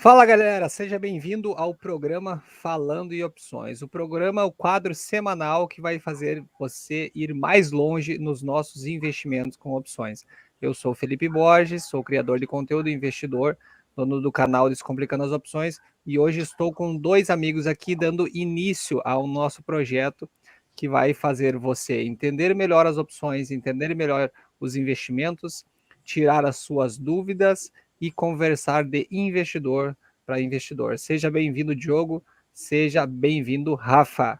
Fala galera, seja bem-vindo ao programa Falando em Opções. O programa é o quadro semanal que vai fazer você ir mais longe nos nossos investimentos com opções. Eu sou o Felipe Borges, sou criador de conteúdo e investidor, dono do canal Descomplicando as Opções, e hoje estou com dois amigos aqui dando início ao nosso projeto que vai fazer você entender melhor as opções, entender melhor os investimentos, tirar as suas dúvidas e conversar de investidor para investidor. Seja bem-vindo, Diogo. Seja bem-vindo, Rafa.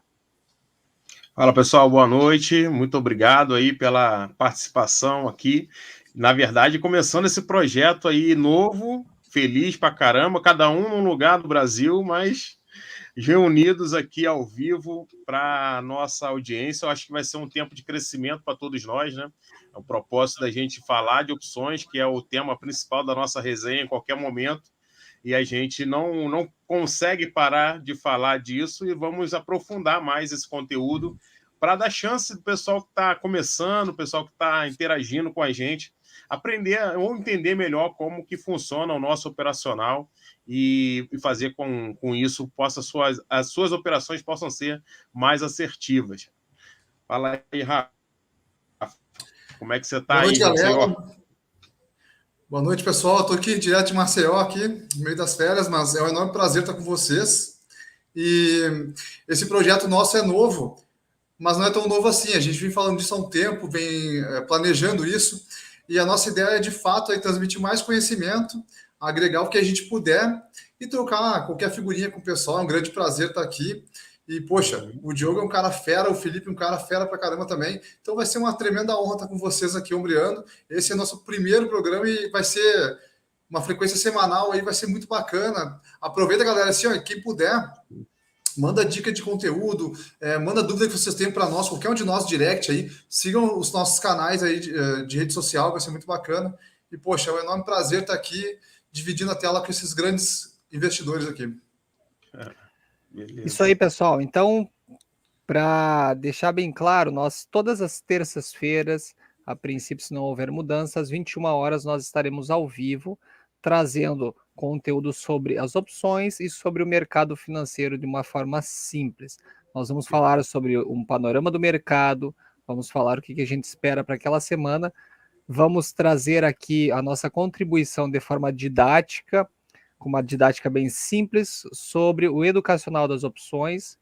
Fala pessoal, boa noite. Muito obrigado aí pela participação aqui. Na verdade, começando esse projeto aí novo, feliz pra caramba, cada um num lugar do Brasil, mas reunidos aqui ao vivo para nossa audiência. Eu acho que vai ser um tempo de crescimento para todos nós, né? É o propósito da gente falar de opções, que é o tema principal da nossa resenha em qualquer momento, e a gente não consegue parar de falar disso, e vamos aprofundar mais esse conteúdo para dar chance do pessoal que está começando, o pessoal que está interagindo com a gente, aprender ou entender melhor como que funciona o nosso operacional e fazer com isso as suas operações possam ser mais assertivas. Fala aí, Rafa. Como é que você está Boa aí noite, em galera. Maceió? Boa noite, pessoal. Estou aqui direto de Maceió, aqui, no meio das férias, mas é um enorme prazer estar com vocês. E esse projeto nosso é novo, mas não é tão novo assim. A gente vem falando disso há um tempo, vem planejando isso, e a nossa ideia é, de fato, transmitir mais conhecimento, agregar o que a gente puder e trocar qualquer figurinha com o pessoal. É um grande prazer estar aqui. E, poxa, o Diogo é um cara fera, o Felipe é um cara fera pra caramba também. Então vai ser uma tremenda honra estar com vocês aqui, ombreando. Esse é nosso primeiro programa e vai ser uma frequência semanal aí, vai ser muito bacana. Aproveita, galera, assim, ó, quem puder, manda dica de conteúdo, manda dúvida que vocês têm para nós, qualquer um de nós direct aí, sigam os nossos canais aí de rede social, vai ser muito bacana. E, poxa, é um enorme prazer estar aqui dividindo a tela com esses grandes investidores aqui. Isso aí, pessoal. Então, para deixar bem claro, nós todas as terças-feiras, a princípio, se não houver mudança, às 21 horas nós estaremos ao vivo trazendo conteúdo sobre as opções e sobre o mercado financeiro de uma forma simples. Nós vamos falar sobre um panorama do mercado, vamos falar o que a gente espera para aquela semana, vamos trazer aqui a nossa contribuição de forma didática, com uma didática bem simples sobre o educacional das opções.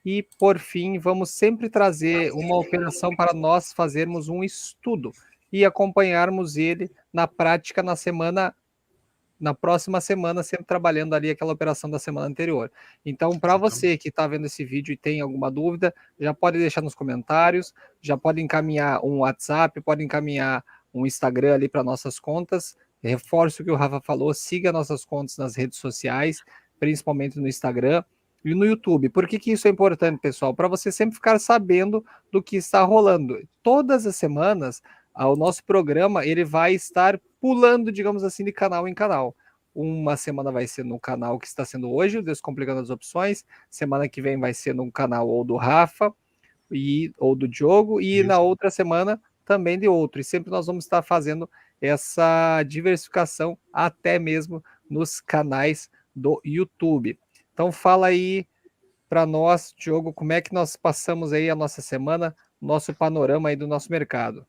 E, por fim, vamos sempre trazer uma operação para nós fazermos um estudo e acompanharmos ele na prática na próxima semana, sempre trabalhando ali aquela operação da semana anterior. Então, para você que está vendo esse vídeo e tem alguma dúvida, já pode deixar nos comentários, já pode encaminhar um WhatsApp, pode encaminhar um Instagram ali para nossas contas. Reforço o que o Rafa falou, siga nossas contas nas redes sociais, principalmente no Instagram e no YouTube. Por que isso é importante, pessoal? Para você sempre ficar sabendo do que está rolando. Todas as semanas, o nosso programa ele vai estar pulando, digamos assim, de canal em canal. Uma semana vai ser no canal que está sendo hoje, o Descomplicando as Opções. Semana que vem vai ser no canal ou do Rafa ou do Diogo. E na outra semana também de outro. E sempre nós vamos estar fazendo essa diversificação até mesmo nos canais do YouTube. Então fala aí para nós, Diogo, como é que nós passamos aí a nossa semana, nosso panorama aí do nosso mercado.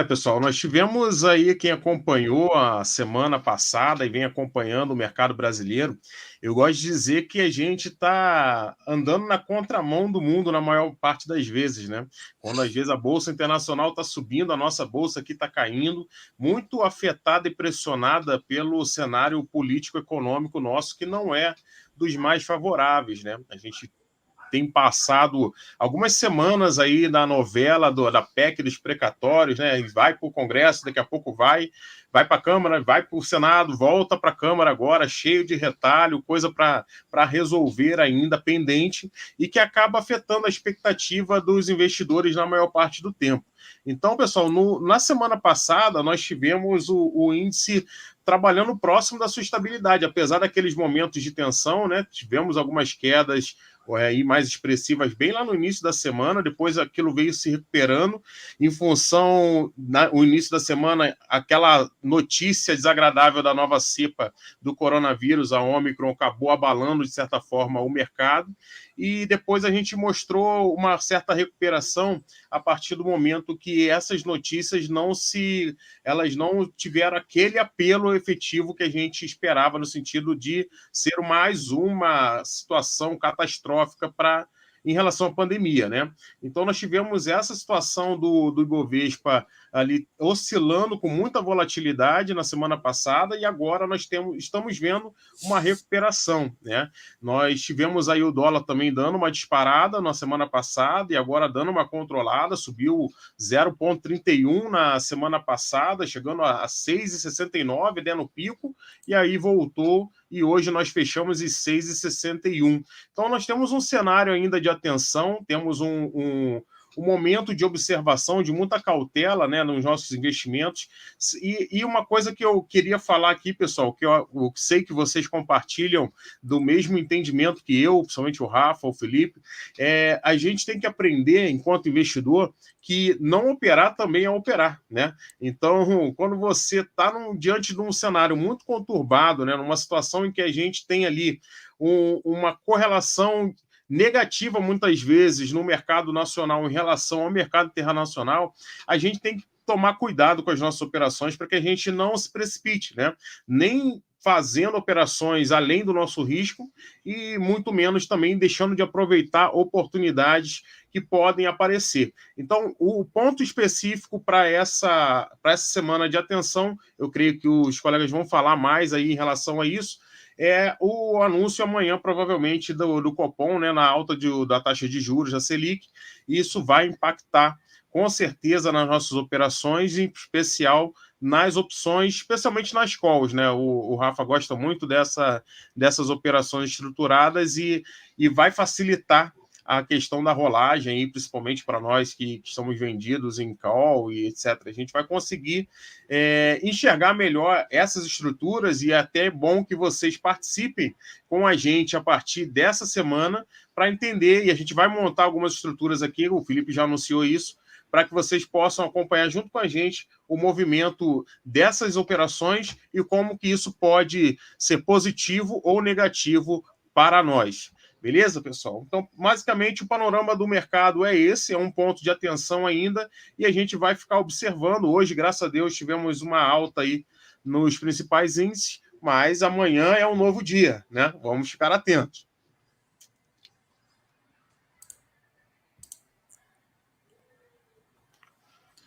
Pessoal, nós tivemos aí quem acompanhou a semana passada e vem acompanhando o mercado brasileiro. Eu gosto de dizer que a gente está andando na contramão do mundo na maior parte das vezes, né? Quando às vezes a Bolsa Internacional está subindo, a nossa Bolsa aqui está caindo, muito afetada e pressionada pelo cenário político-econômico nosso, que não é dos mais favoráveis, né? A gente tem passado algumas semanas aí na novela da PEC dos precatórios, né? Vai para o Congresso, daqui a pouco vai para a Câmara, vai para o Senado, volta para a Câmara agora, cheio de retalho, coisa para resolver ainda pendente, e que acaba afetando a expectativa dos investidores na maior parte do tempo. Então, pessoal, na semana passada, nós tivemos o índice trabalhando próximo da sua estabilidade, apesar daqueles momentos de tensão, né? Tivemos algumas quedas aí mais expressivas bem lá no início da semana, depois aquilo veio se recuperando em função, o início da semana, aquela notícia desagradável da nova cepa do coronavírus, a Ômicron, acabou abalando, de certa forma, o mercado, e depois a gente mostrou uma certa recuperação a partir do momento que essas notícias elas não tiveram aquele apelo efetivo que a gente esperava, no sentido de ser mais uma situação catastrófica em relação à pandemia, né? Então, nós tivemos essa situação do Ibovespa ali oscilando com muita volatilidade na semana passada, e agora nós estamos vendo uma recuperação, né? Nós tivemos aí o dólar também dando uma disparada na semana passada e agora dando uma controlada, subiu 0,31 na semana passada, chegando a 6,69, dando pico, e aí voltou, e hoje nós fechamos em 6,61. Então, nós temos um cenário ainda de atenção, temos um momento de observação, de muita cautela, né, nos nossos investimentos. E uma coisa que eu queria falar aqui, pessoal, que eu sei que vocês compartilham do mesmo entendimento que eu, principalmente o Rafa, o Felipe, a gente tem que aprender, enquanto investidor, que não operar também é operar, né? Então, quando você está diante de um cenário muito conturbado, né, numa situação em que a gente tem ali uma correlação negativa, muitas vezes, no mercado nacional em relação ao mercado internacional, a gente tem que tomar cuidado com as nossas operações para que a gente não se precipite, né? Nem fazendo operações além do nosso risco e muito menos também deixando de aproveitar oportunidades que podem aparecer. Então, o ponto específico para essa semana de atenção, eu creio que os colegas vão falar mais aí em relação a isso, é o anúncio amanhã, provavelmente, do Copom, né, na alta da taxa de juros, da Selic. Isso vai impactar, com certeza, nas nossas operações, em especial nas opções, especialmente nas calls, né? O Rafa gosta muito dessas operações estruturadas e vai facilitar a questão da rolagem, aí, principalmente para nós que estamos vendidos em call e etc. A gente vai conseguir enxergar melhor essas estruturas, e é até bom que vocês participem com a gente a partir dessa semana para entender, e a gente vai montar algumas estruturas aqui, o Felipe já anunciou isso, para que vocês possam acompanhar junto com a gente o movimento dessas operações e como que isso pode ser positivo ou negativo para nós. Beleza, pessoal? Então, basicamente, o panorama do mercado é esse, é um ponto de atenção ainda, e a gente vai ficar observando. Hoje, graças a Deus, tivemos uma alta aí nos principais índices, mas amanhã é um novo dia, né? Vamos ficar atentos.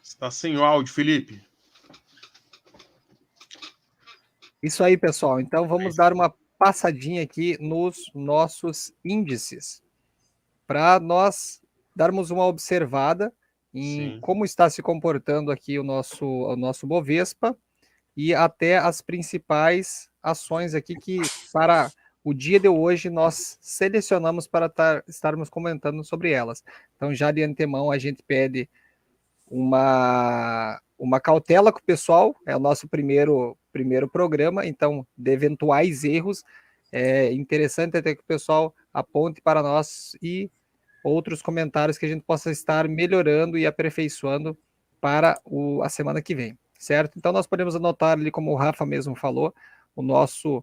Está sem o áudio, Felipe. Isso aí, pessoal. Então, vamos dar uma passadinha aqui nos nossos índices, para nós darmos uma observada em como está se comportando aqui o nosso Bovespa e até as principais ações aqui que, para o dia de hoje, nós selecionamos para estarmos comentando sobre elas. Então, já de antemão, a gente pede uma cautela com o pessoal, é o nosso primeiro programa, então, de eventuais erros, é interessante até que o pessoal aponte para nós e outros comentários que a gente possa estar melhorando e aperfeiçoando para a semana que vem, certo? Então, nós podemos anotar ali, como o Rafa mesmo falou, o nosso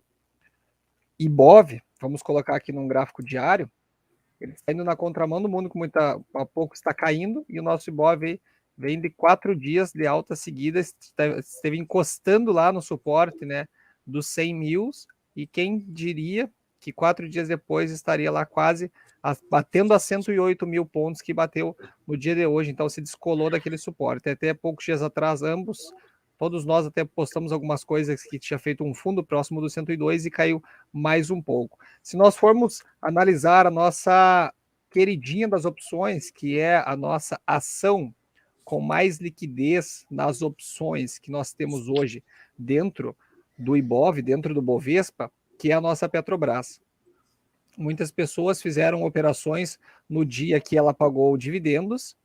IBOV, vamos colocar aqui num gráfico diário, ele está indo na contramão do mundo, a pouco está caindo, e o nosso IBOV vem de 4 dias de alta seguida, esteve encostando lá no suporte, né, dos 100 mil, e quem diria que 4 dias depois estaria lá quase batendo a 108 mil pontos que bateu no dia de hoje, então se descolou daquele suporte. Até poucos dias atrás, todos nós até postamos algumas coisas que tinha feito um fundo próximo do 102 e caiu mais um pouco. Se nós formos analisar a nossa queridinha das opções, que é a nossa ação com mais liquidez nas opções que nós temos hoje dentro do IBOV, dentro do Bovespa, que é a nossa Petrobras. Muitas pessoas fizeram operações no dia que ela pagou dividendos,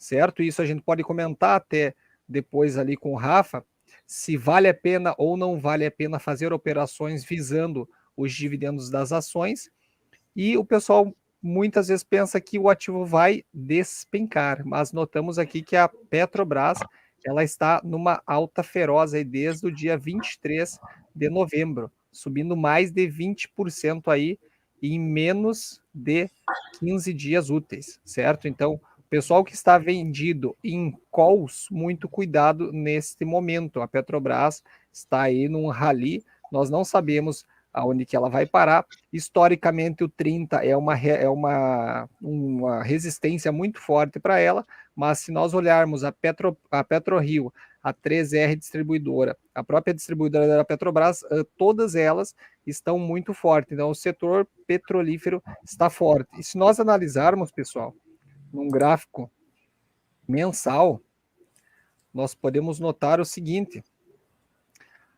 certo? Isso a gente pode comentar até depois ali com o Rafa, se vale a pena ou não vale a pena fazer operações visando os dividendos das ações. E o pessoal muitas vezes pensa que o ativo vai despencar, mas notamos aqui que a Petrobras ela está numa alta feroz aí desde o dia 23 de novembro, subindo mais de 20% aí em menos de 15 dias úteis, certo? Então, o pessoal que está vendido em calls, muito cuidado neste momento. A Petrobras está aí num rally, nós não sabemos aonde que ela vai parar. Historicamente, o 30 é uma resistência muito forte para ela, mas se nós olharmos a PetroRio, a 3R Distribuidora, a própria distribuidora da Petrobras, todas elas estão muito fortes. Então, o setor petrolífero está forte. E se nós analisarmos, pessoal, num gráfico mensal, nós podemos notar o seguinte: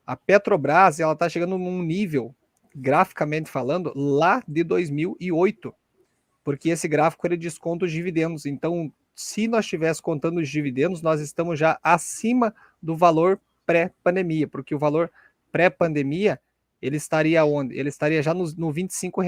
a Petrobras ela está chegando num nível, graficamente falando, lá de 2008, porque esse gráfico ele desconta os dividendos. Então, se nós estivéssemos contando os dividendos, nós estamos já acima do valor pré-pandemia, porque o valor pré-pandemia ele estaria onde? Ele estaria já no R$ 25,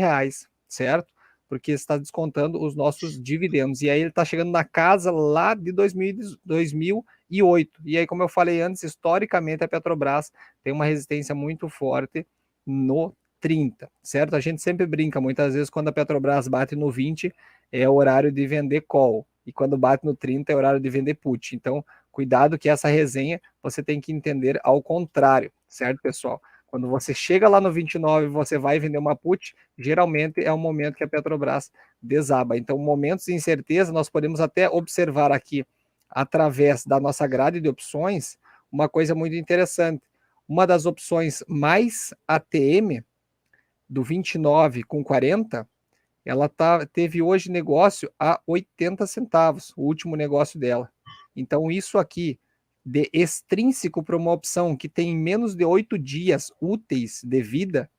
certo? Porque está descontando os nossos dividendos. E aí ele está chegando na casa lá de 2008. E aí, como eu falei antes, historicamente a Petrobras tem uma resistência muito forte no 30, certo? A gente sempre brinca, muitas vezes, quando a Petrobras bate no 20, é o horário de vender call, e quando bate no 30 é o horário de vender put. Então, cuidado que essa resenha você tem que entender ao contrário, certo, pessoal? Quando você chega lá no 29 e você vai vender uma put, geralmente é o momento que a Petrobras desaba. Então, momentos de incerteza, nós podemos até observar aqui, através da nossa grade de opções, uma coisa muito interessante. Uma das opções mais ATM, do 29 com 40, ela teve hoje negócio a 80 centavos, o último negócio dela. Então, isso aqui, de extrínseco para uma opção que tem menos de 8 dias úteis de vida,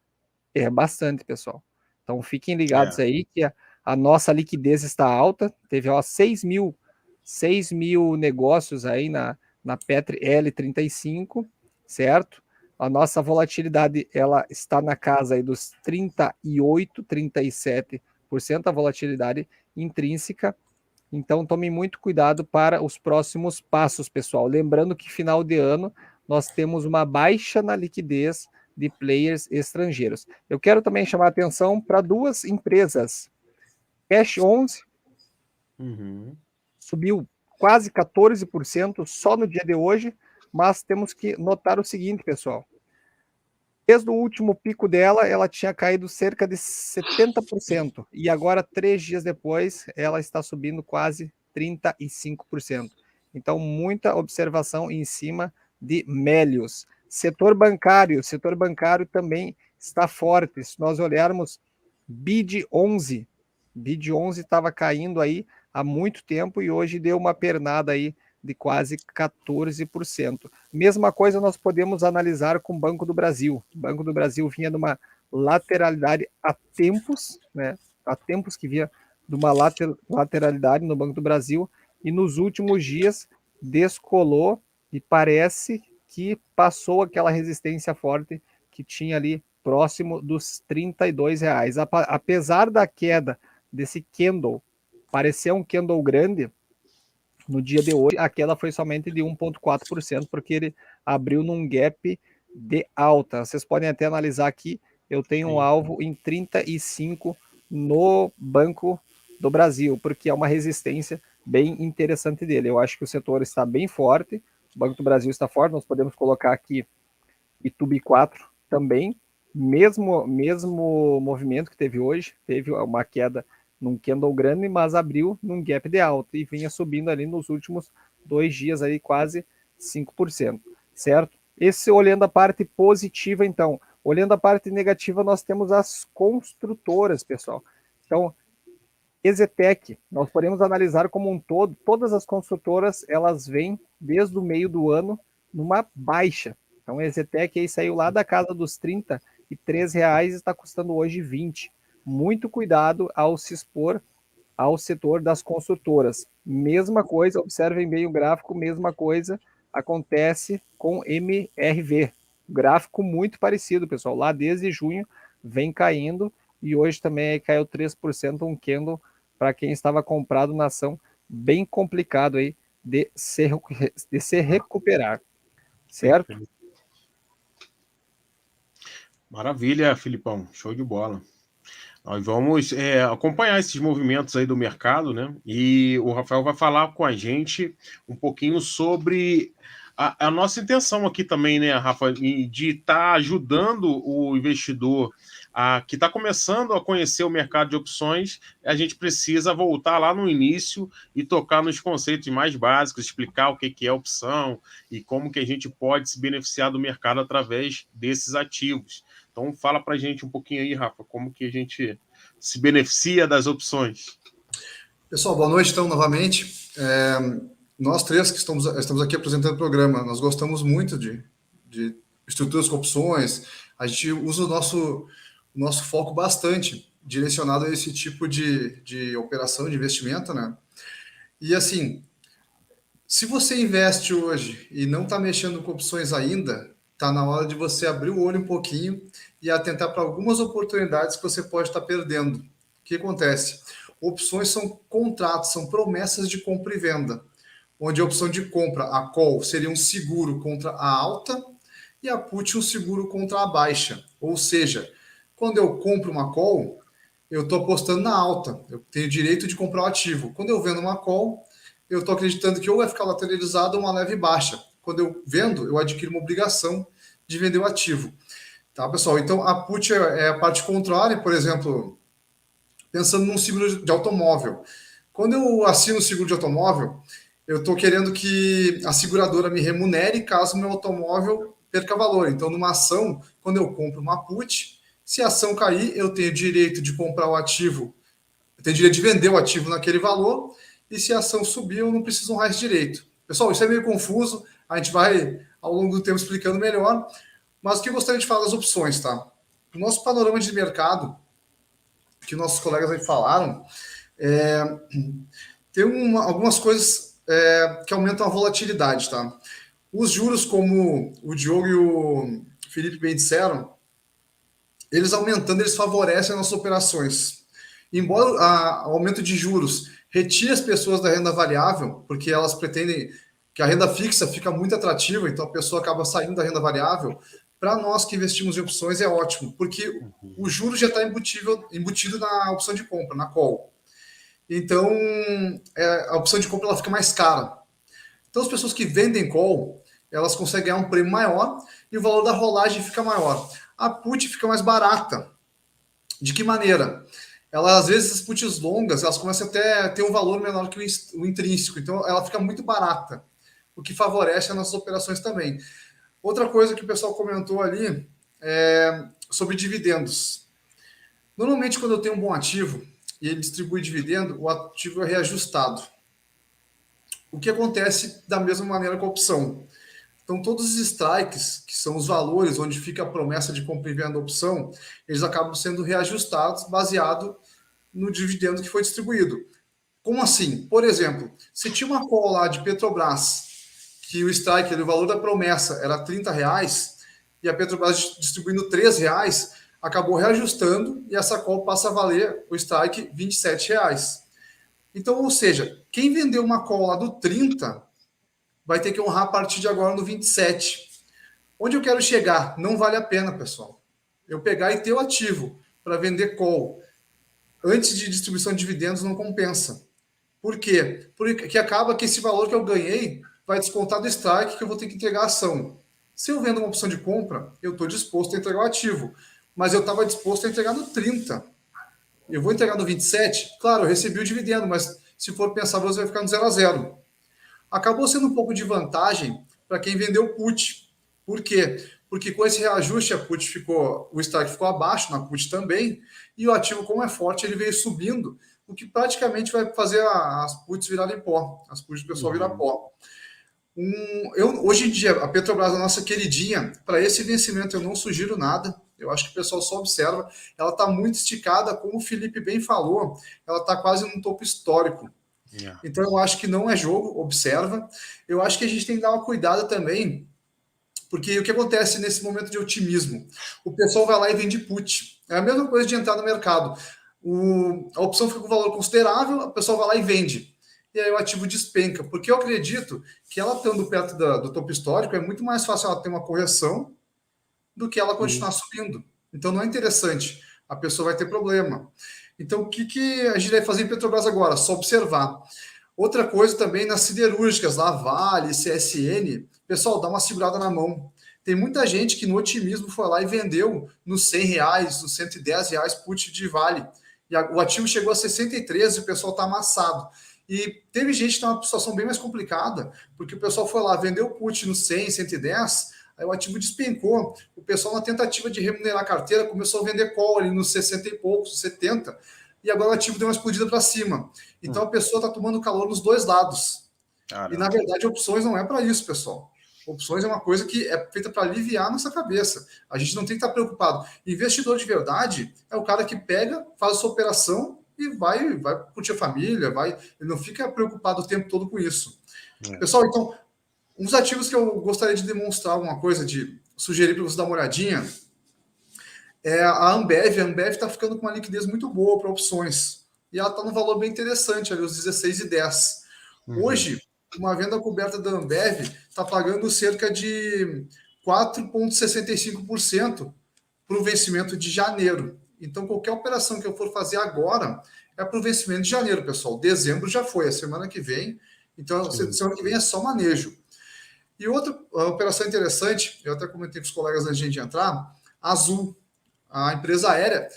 é bastante, pessoal. Então, fiquem ligados aí que a nossa liquidez está alta, teve 6 mil negócios aí na Petri L35, certo? A nossa volatilidade ela está na casa aí dos 38, 37% a volatilidade intrínseca. Então tomem muito cuidado para os próximos passos, pessoal. Lembrando que final de ano nós temos uma baixa na liquidez de players estrangeiros. Eu quero também chamar a atenção para duas empresas. Cash 11 subiu quase 14% só no dia de hoje, mas temos que notar o seguinte, pessoal. Desde o último pico dela, ela tinha caído cerca de 70%, e agora, 3 dias depois, ela está subindo quase 35%. Então, muita observação em cima de Melios. Setor bancário também está forte. Se nós olharmos BID11 estava caindo aí há muito tempo e hoje deu uma pernada aí de quase 14%. Mesma coisa nós podemos analisar com o Banco do Brasil. O Banco do Brasil vinha numa lateralidade há tempos, né? Há tempos que vinha de uma lateralidade no Banco do Brasil e nos últimos dias descolou e parece que passou aquela resistência forte que tinha ali próximo dos R$ 32. Apesar da queda desse candle, parecer um candle grande, no dia de hoje, a queda foi somente de 1,4%, porque ele abriu num gap de alta. Vocês podem até analisar aqui, eu tenho um alvo em 35 no Banco do Brasil, porque é uma resistência bem interessante dele. Eu acho que o setor está bem forte, o Banco do Brasil está forte, nós podemos colocar aqui Itubi 4 também, mesmo movimento que teve hoje, teve uma queda num candle grande, mas abriu num gap de alta e vinha subindo ali nos últimos 2 dias aí quase 5%, certo? Esse olhando a parte positiva, então. Olhando a parte negativa, nós temos as construtoras, pessoal. Então, EZTEC, nós podemos analisar como um todo, todas as construtoras, elas vêm desde o meio do ano numa baixa. Então, a EZTEC aí saiu lá da casa dos R$ 33, está custando hoje 20. Muito cuidado ao se expor ao setor das construtoras. Mesma coisa, observem bem o gráfico, mesma coisa acontece com MRV. Gráfico muito parecido, pessoal. Lá desde junho vem caindo e hoje também caiu 3%, um candle para quem estava comprado na ação, bem complicado aí de se recuperar, certo? Maravilha, Filipão, show de bola. Nós vamos acompanhar esses movimentos aí do mercado, né? E o Rafael vai falar com a gente um pouquinho sobre a nossa intenção aqui também, né, Rafa, de estar ajudando o investidor que está começando a conhecer o mercado de opções. A gente precisa voltar lá no início e tocar nos conceitos mais básicos, explicar o que é opção e como que a gente pode se beneficiar do mercado através desses ativos. Então, fala para a gente um pouquinho aí, Rafa, como que a gente se beneficia das opções. Pessoal, boa noite, então, novamente. Nós três que estamos aqui apresentando o programa, nós gostamos muito de estruturas com opções. A gente usa o nosso foco bastante direcionado a esse tipo de operação, de investimento, né? E, assim, se você investe hoje e não está mexendo com opções ainda, está na hora de você abrir o olho um pouquinho e atentar para algumas oportunidades que você pode estar perdendo. O que acontece? Opções são contratos, são promessas de compra e venda, onde a opção de compra, a call, seria um seguro contra a alta e a put um seguro contra a baixa. Ou seja, quando eu compro uma call, eu estou apostando na alta, eu tenho direito de comprar o ativo. Quando eu vendo uma call, eu estou acreditando que ou vai ficar lateralizado ou uma leve baixa. Quando eu vendo, eu adquiro uma obrigação de vender o ativo. Tá, pessoal? Então, a put é a parte contrária, por exemplo, pensando num seguro de automóvel. Quando eu assino o seguro de automóvel, eu estou querendo que a seguradora me remunere caso meu automóvel perca valor. Então, numa ação, quando eu compro uma put, se a ação cair, eu tenho direito de comprar o ativo, eu tenho direito de vender o ativo naquele valor, e se a ação subir, eu não preciso honrar esse direito. Pessoal, isso é meio confuso, a gente vai, ao longo do tempo, explicando melhor, mas o que eu gostaria de falar das opções, tá? O nosso panorama de mercado, que nossos colegas aí falaram, tem algumas coisas que aumentam a volatilidade, tá? Os juros, como o Diogo e o Felipe bem disseram, eles aumentando, eles favorecem as nossas operações. Embora o aumento de juros retire as pessoas da renda variável, porque elas pretendem que a renda fixa fica muito atrativa, então a pessoa acaba saindo da renda variável. Para nós que investimos em opções é ótimo, porque o juro já está embutido na opção de compra, na call. Então, a opção de compra ela fica mais cara. Então, as pessoas que vendem call, elas conseguem ganhar um prêmio maior e o valor da rolagem fica maior. A put fica mais barata. De que maneira? Ela, às vezes, as puts longas, elas começam até a ter um valor menor que o intrínseco. Então, ela fica muito barata, o que favorece as nossas operações também. Outra coisa que o pessoal comentou ali é sobre dividendos. Normalmente, quando eu tenho um bom ativo e ele distribui dividendo, o ativo é reajustado. O que acontece da mesma maneira com a opção. Então, todos os strikes, que são os valores onde fica a promessa de compra e venda da opção, eles acabam sendo reajustados baseado no dividendo que foi distribuído. Como assim? Por exemplo, se tinha uma call lá de Petrobras, que o strike, o valor da promessa era R$30, e a Petrobras distribuindo R$3, acabou reajustando e essa call passa a valer o strike R$27. Então, ou seja, quem vendeu uma call lá do 30 vai ter que honrar a partir de agora no 27. Onde eu quero chegar? Não vale a pena, pessoal. Eu pegar e ter o ativo para vender call antes de distribuição de dividendos não compensa. Por quê? Porque acaba que esse valor que eu ganhei vai descontar do strike que eu vou ter que entregar a ação. Se eu vendo uma opção de compra, eu estou disposto a entregar o ativo, mas eu estava disposto a entregar no 30. Eu vou entregar no 27? Claro, eu recebi o dividendo, mas se for pensar, você vai ficar no 0 a 0. Acabou sendo um pouco de vantagem para quem vendeu put. Por quê? Porque com esse reajuste o strike ficou abaixo na put também, e o ativo, como é forte, ele veio subindo, o que praticamente vai fazer as puts virarem pó, as puts do pessoal virar pó. Hoje em dia, a Petrobras, a nossa queridinha, para esse vencimento eu não sugiro nada, Eu acho que o pessoal só observa. Ela está muito esticada, como o Felipe bem falou, ela está quase num topo histórico. Então eu acho que não é jogo, observa. Eu acho que a gente tem que dar uma cuidada também, porque o que acontece nesse momento de otimismo? O pessoal vai lá e vende put. É a mesma coisa de entrar no mercado. A opção fica com valor considerável, o pessoal vai lá e vende. E aí o ativo despenca. Porque eu acredito que ela estando perto do topo histórico, é muito mais fácil ela ter uma correção do que ela continuar subindo. Então não é interessante. A pessoa vai ter problema. Então o que a gente vai fazer em Petrobras agora? Só observar. Outra coisa também nas siderúrgicas, lá Vale, CSN, pessoal, dá uma segurada na mão. Tem muita gente que no otimismo foi lá e vendeu nos R$100, nos R$110 put de Vale. E o ativo chegou a 63 e o pessoal está amassado. E teve gente que está numa situação bem mais complicada, porque o pessoal foi lá, vendeu o put no 100, 110, aí o ativo despencou. O pessoal, na tentativa de remunerar a carteira, começou a vender call ali nos 60 e poucos, 70, e agora o ativo deu uma explodida para cima. Então a pessoa está tomando calor nos dois lados. Caramba. E na verdade, opções não é para isso, pessoal. Opções é uma coisa que é feita para aliviar nossa cabeça. A gente não tem que estar preocupado. Investidor de verdade é o cara que pega, faz a sua operação e vai curtir a família, ele não fica preocupado o tempo todo com isso. Pessoal, então, uns ativos que eu gostaria de demonstrar alguma coisa, de sugerir para você dar uma olhadinha, é a Ambev. A Ambev está ficando com uma liquidez muito boa para opções. E ela está num valor bem interessante, ali, os 16,10. Hoje, uma venda coberta da Ambev está pagando cerca de 4,65% para o vencimento de janeiro. Então, qualquer operação que eu for fazer agora é para o vencimento de janeiro, pessoal. Dezembro já foi, a semana que vem. Então, semana que vem é só manejo. E outra operação interessante, eu até comentei com os colegas antes de a gente entrar, a Azul, a empresa aérea,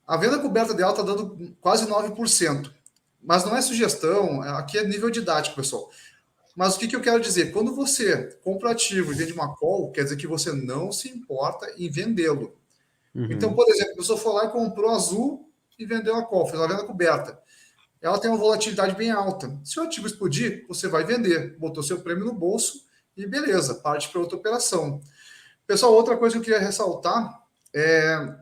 a venda coberta dela está dando quase 9%. Mas não é sugestão, aqui é nível didático, pessoal. Mas o que eu quero dizer? Quando você compra ativo e vende uma call, quer dizer que você não se importa em vendê-lo. Então, por exemplo, a pessoa foi lá e comprou Azul e vendeu a call, fez uma venda coberta. Ela tem uma volatilidade bem alta. Se o ativo explodir, você vai vender. Botou seu prêmio no bolso e beleza, parte para outra operação. Pessoal, outra coisa que eu queria ressaltar é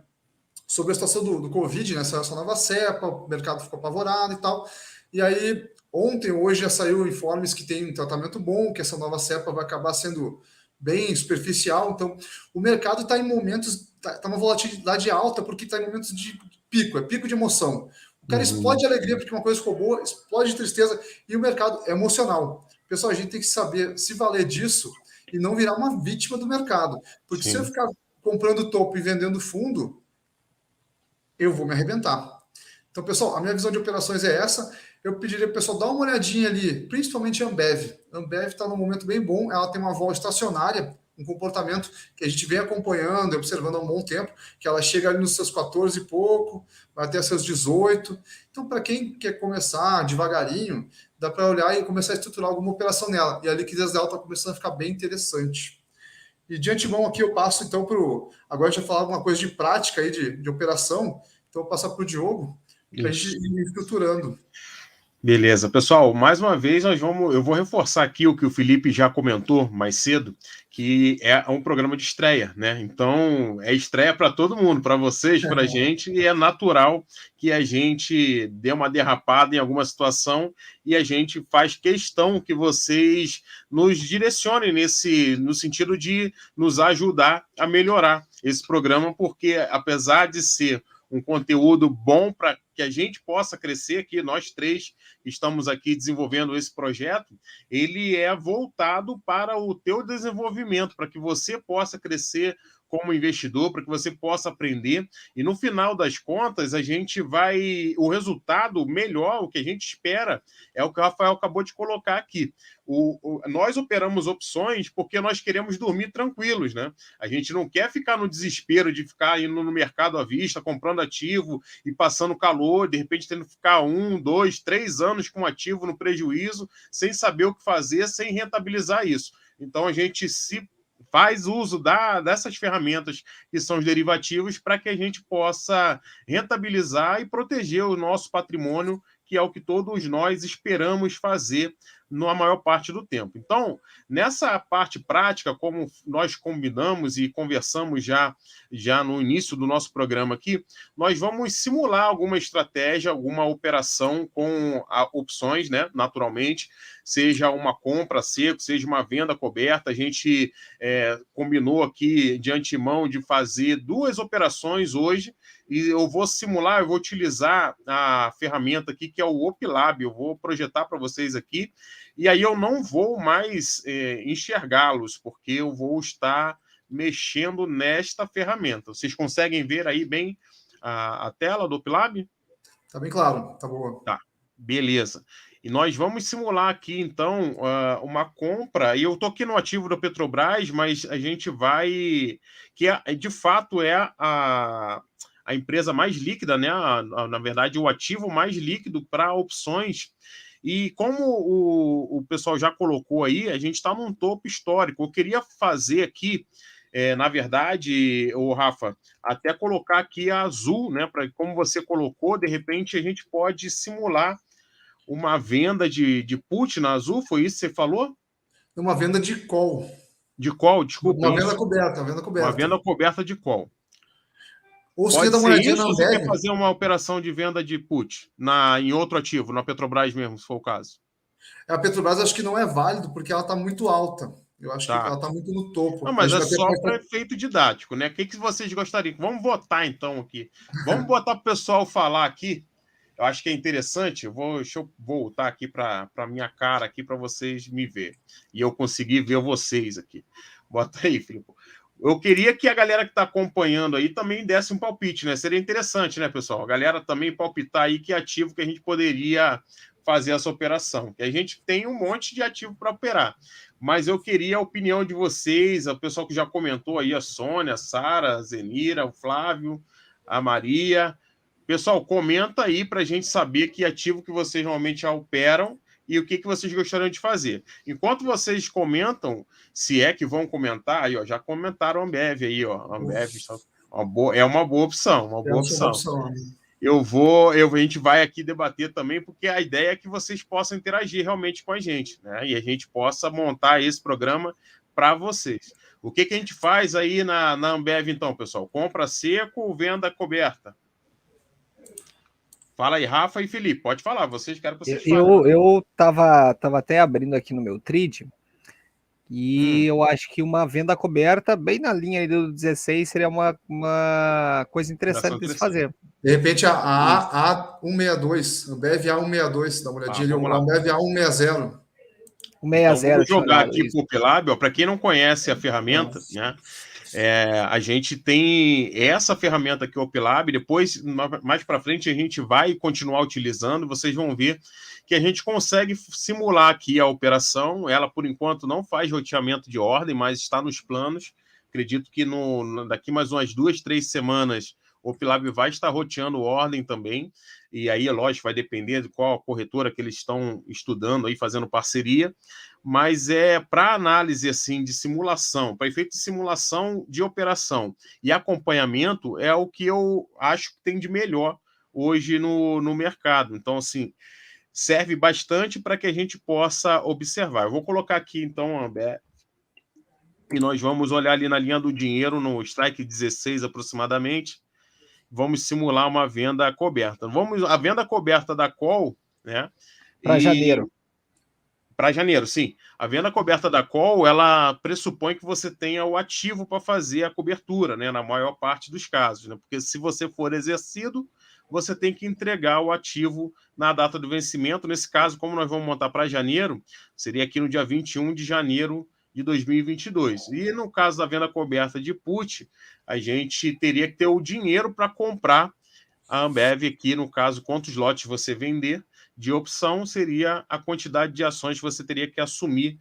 sobre a situação do Covid, né? Saiu essa nova cepa, o mercado ficou apavorado e tal. E aí, hoje já saiu informes que tem um tratamento bom, que essa nova cepa vai acabar sendo bem superficial. Então, o mercado está em momentos, está uma volatilidade alta, porque está em momentos de pico, é pico de emoção. O cara explode de alegria porque uma coisa ficou boa, explode de tristeza, e o mercado é emocional. Pessoal, a gente tem que saber se valer disso e não virar uma vítima do mercado. Porque se eu ficar comprando topo e vendendo fundo, eu vou me arrebentar. Então, pessoal, a minha visão de operações é essa. Eu pediria para o pessoal dar uma olhadinha ali, principalmente a Ambev. A Ambev está num momento bem bom, ela tem uma vol estacionária, um comportamento que a gente vem acompanhando, observando há um bom tempo, que ela chega ali nos seus 14 e pouco, vai até seus 18. Então, para quem quer começar devagarinho, dá para olhar e começar a estruturar alguma operação nela. E a liquidez dela está começando a ficar bem interessante. E de antemão aqui eu passo então para o... Agora a gente vai falar alguma coisa de prática aí, de operação, então eu vou passar para o Diogo para a gente ir estruturando. Beleza. Pessoal, mais uma vez eu vou reforçar aqui o que o Felipe já comentou mais cedo, que é um programa de estreia, né? Então, é estreia para todo mundo, para vocês, para a gente, e é natural que a gente dê uma derrapada em alguma situação e a gente faz questão que vocês nos direcionem no sentido de nos ajudar a melhorar esse programa, porque apesar de ser um conteúdo bom para que a gente possa crescer aqui, nós três estamos aqui desenvolvendo esse projeto, ele é voltado para o teu desenvolvimento, para que você possa crescer como investidor, para que você possa aprender, e no final das contas, o resultado melhor, o que a gente espera, é o que o Rafael acabou de colocar aqui. Nós operamos opções porque nós queremos dormir tranquilos, né? A gente não quer ficar no desespero de ficar indo no mercado à vista, comprando ativo e passando calor, de repente tendo que ficar 1, 2, 3 anos com ativo no prejuízo, sem saber o que fazer, sem rentabilizar isso. Então a gente faz uso dessas ferramentas que são os derivativos para que a gente possa rentabilizar e proteger o nosso patrimônio, que é o que todos nós esperamos fazer na maior parte do tempo. Então, nessa parte prática, como nós combinamos e conversamos já no início do nosso programa aqui, nós vamos simular alguma estratégia, alguma operação com opções, né, naturalmente, seja uma compra seco, seja uma venda coberta. A gente combinou aqui de antemão de fazer 2 operações hoje, e eu vou simular, eu vou utilizar a ferramenta aqui, que é o OpLab. Eu vou projetar para vocês aqui, e aí eu não vou mais enxergá-los, porque eu vou estar mexendo nesta ferramenta. Vocês conseguem ver aí bem a tela do OpLab? Tá bem claro, tá boa. Tá, beleza. E nós vamos simular aqui, então, uma compra. E eu estou aqui no ativo da Petrobras, mas a gente vai... que de fato é a empresa mais líquida, né? Na verdade, o ativo mais líquido para opções. E como o pessoal já colocou aí, a gente está num topo histórico. Eu queria fazer aqui, na verdade, o Rafa, até colocar aqui a azul, né? Para, como você colocou, de repente a gente pode simular uma venda de put na azul, foi isso que você falou? Uma venda de call. De call, desculpa. Uma venda isso. coberta, venda coberta. Uma venda coberta de call. Ou você Pode quer dar uma ser olhadinha isso na ou você quer Ambev? fazer uma operação de venda de put em outro ativo, na Petrobras mesmo, se for o caso? A Petrobras acho que não é válido porque ela está muito alta. Eu acho que Tá. ela está muito no Não, topo. A mas gente é vai ter só para que... efeito didático, né? O que vocês gostariam? Vamos votar então aqui. Vamos botar para o pessoal falar aqui. Eu acho que é interessante. Deixa eu voltar aqui para a minha cara aqui para vocês me verem. E eu conseguir ver vocês aqui. Bota aí, Filipe. Eu queria que a galera que está acompanhando aí também desse um palpite, né? Seria interessante, né, pessoal? A galera também palpitar aí que ativo que a gente poderia fazer essa operação. Que a gente tem um monte de ativo para operar. Mas eu queria a opinião de vocês, o pessoal que já comentou aí, a Sônia, a Sara, a Zenira, o Flávio, a Maria. Pessoal, comenta aí para a gente saber que ativo que vocês normalmente já operam e o que vocês gostariam de fazer. Enquanto vocês comentam, se é que vão comentar, aí, ó, já comentaram a Ambev aí, ó. A Ambev é uma boa opção, uma boa opção. A gente vai aqui debater também, porque a ideia é que vocês possam interagir realmente com a gente, né? E a gente possa montar esse programa para vocês. O que a gente faz aí na Ambev, então, pessoal? Compra seco ou venda coberta? Fala aí, Rafa e Felipe, pode falar, quero que vocês falem. Eu tava até abrindo aqui no meu trade, e eu acho que uma venda coberta, bem na linha aí do 16, seria uma coisa interessante de se fazer. De repente, a A162, Ambev A162, dá uma olhadinha ali, o Ambev A160. Então, vamos jogar aqui para o OpLab, para quem não conhece a ferramenta, né? A gente tem essa ferramenta aqui, o OpLab. Depois, mais para frente, a gente vai continuar utilizando. Vocês vão ver que a gente consegue simular aqui a operação. Ela, por enquanto, não faz roteamento de ordem, mas está nos planos. Acredito que daqui mais umas 2, 3 semanas, o OpLab vai estar roteando ordem também. E aí, lógico, vai depender de qual corretora que eles estão estudando aí, fazendo parceria. Mas para análise assim de simulação, para efeito de simulação de operação e acompanhamento, é o que eu acho que tem de melhor hoje no mercado. Então, assim, serve bastante para que a gente possa observar. Eu vou colocar aqui, então, Ambev, e nós vamos olhar ali na linha do dinheiro, no strike 16 aproximadamente, vamos simular uma venda coberta. A venda coberta da call, né? Para janeiro. Para janeiro, sim. A venda coberta da call, ela pressupõe que você tenha o ativo para fazer a cobertura, né? Na maior parte dos casos, né? Porque se você for exercido, você tem que entregar o ativo na data do vencimento. Nesse caso, como nós vamos montar para janeiro, seria aqui no dia 21 de janeiro de 2022. E no caso da venda coberta de put, a gente teria que ter o dinheiro para comprar a Ambev aqui, no caso, quantos lotes você vender. De opção seria a quantidade de ações que você teria que assumir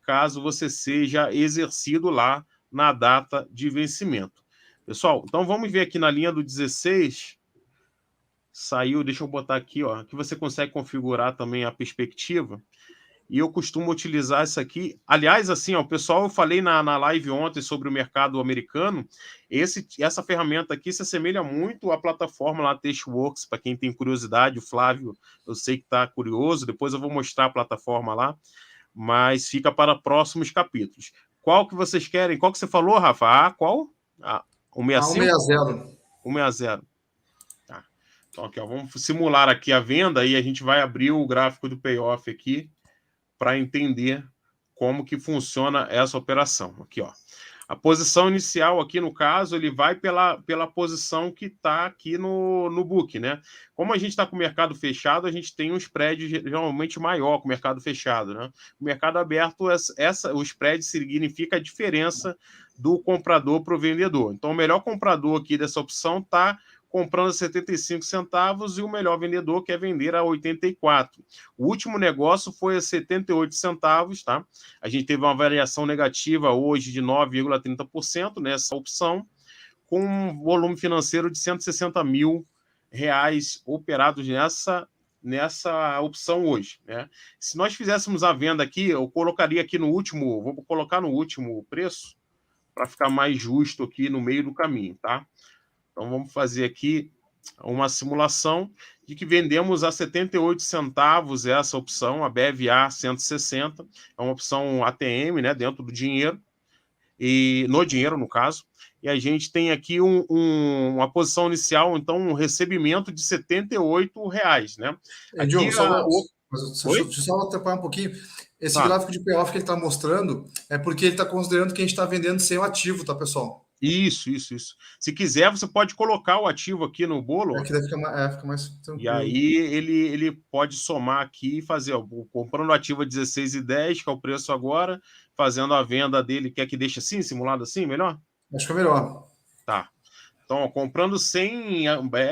caso você seja exercido lá na data de vencimento. Pessoal, então vamos ver aqui na linha do 16. Saiu, deixa eu botar aqui, ó, que você consegue configurar também a perspectiva. e eu costumo utilizar isso aqui. Aliás, assim, ó, pessoal, eu falei na live ontem sobre o mercado americano, essa ferramenta aqui se assemelha muito à plataforma lá, Textworks, para quem tem curiosidade, o Flávio, eu sei que está curioso, depois eu vou mostrar a plataforma lá, mas fica para próximos capítulos. Qual que vocês querem? Qual que você falou, Rafa? Qual? 165? 160. 160. Tá. Então, aqui, ó, vamos simular aqui a venda e a gente vai abrir o gráfico do payoff aqui para entender como que funciona essa operação. Aqui, ó. A posição inicial aqui, no caso, ele vai pela posição que está aqui no book, né? Como a gente está com o mercado fechado, a gente tem um spread geralmente maior com o mercado fechado, né? O mercado aberto, o spread significa a diferença do comprador para o vendedor. Então, o melhor comprador aqui dessa opção está comprando a 75 centavos e o melhor vendedor quer vender a 84. O último negócio foi a 78 centavos, tá? A gente teve uma variação negativa hoje de 9,30% nessa opção, com um volume financeiro de 160 mil reais operados nessa opção hoje, né? Se nós fizéssemos a venda aqui, eu colocaria aqui no último, vou colocar no último preço, para ficar mais justo aqui no meio do caminho, tá? Então, vamos fazer aqui uma simulação de que vendemos a 78 centavos essa opção, a BVA 160, é uma opção ATM, né, dentro do dinheiro, e no dinheiro, no caso, e a gente tem aqui uma posição inicial, então, um recebimento de R$ 78, né? Diogo, Aqui, deixa eu só atrapalhar um pouquinho. Esse gráfico de payoff que ele está mostrando é porque ele está considerando que a gente está vendendo sem o ativo, tá, pessoal? Isso. Se quiser, você pode colocar o ativo aqui no bolo. Aqui daí fica mais tranquilo. E aí ele pode somar aqui e fazer, ó, comprando o ativo a 16,10, que é o preço agora, fazendo a venda dele, quer que deixe assim, simulado assim, melhor? Acho que é melhor. Tá. Então, ó, comprando 100,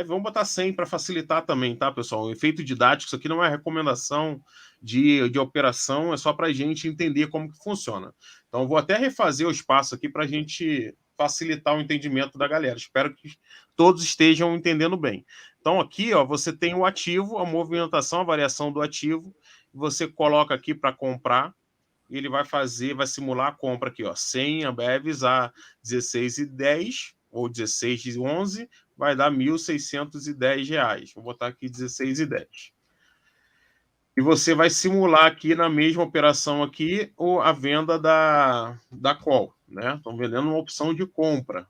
vamos botar 100 para facilitar também, tá, pessoal? O efeito didático, isso aqui não é recomendação de operação, é só para a gente entender como que funciona. Então, eu vou até refazer o espaço aqui para a gente facilitar o entendimento da galera. Espero que todos estejam entendendo bem. Então, aqui, ó, você tem o ativo, a movimentação, a variação do ativo, você coloca aqui para comprar, e ele vai simular a compra aqui, ó, 100 Ambevs a 16,10 ou 16,11, vai dar R$ 1.610. Vou botar aqui 16,10. E você vai simular aqui na mesma operação aqui a venda da call, né? Estão vendendo uma opção de compra.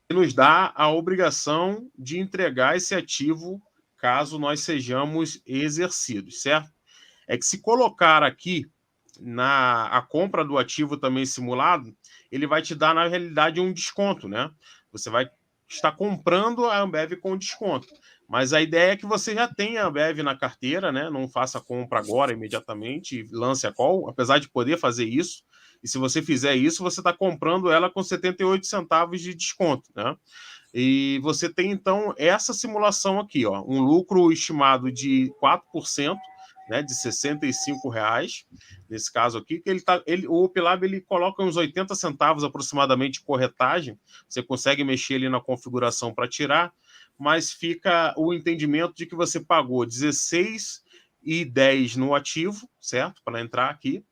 E nos dá a obrigação de entregar esse ativo caso nós sejamos exercidos, certo? É que se colocar aqui a compra do ativo também simulado, ele vai te dar, na realidade, um desconto, né? Você vai estar comprando a Ambev com desconto. Mas a ideia é que você já tenha a Ambev na carteira, né? Não faça a compra agora, imediatamente, e lance a call, apesar de poder fazer isso. E se você fizer isso, você está comprando ela com 78 centavos de desconto, né? E você tem, então, essa simulação aqui, ó, um lucro estimado de 4%, né, de R$ 65, nesse caso aqui, que o OpLab ele coloca uns 80 centavos aproximadamente de corretagem, você consegue mexer ali na configuração para tirar, mas fica o entendimento de que você pagou R$16,10 no ativo, certo? Para entrar aqui,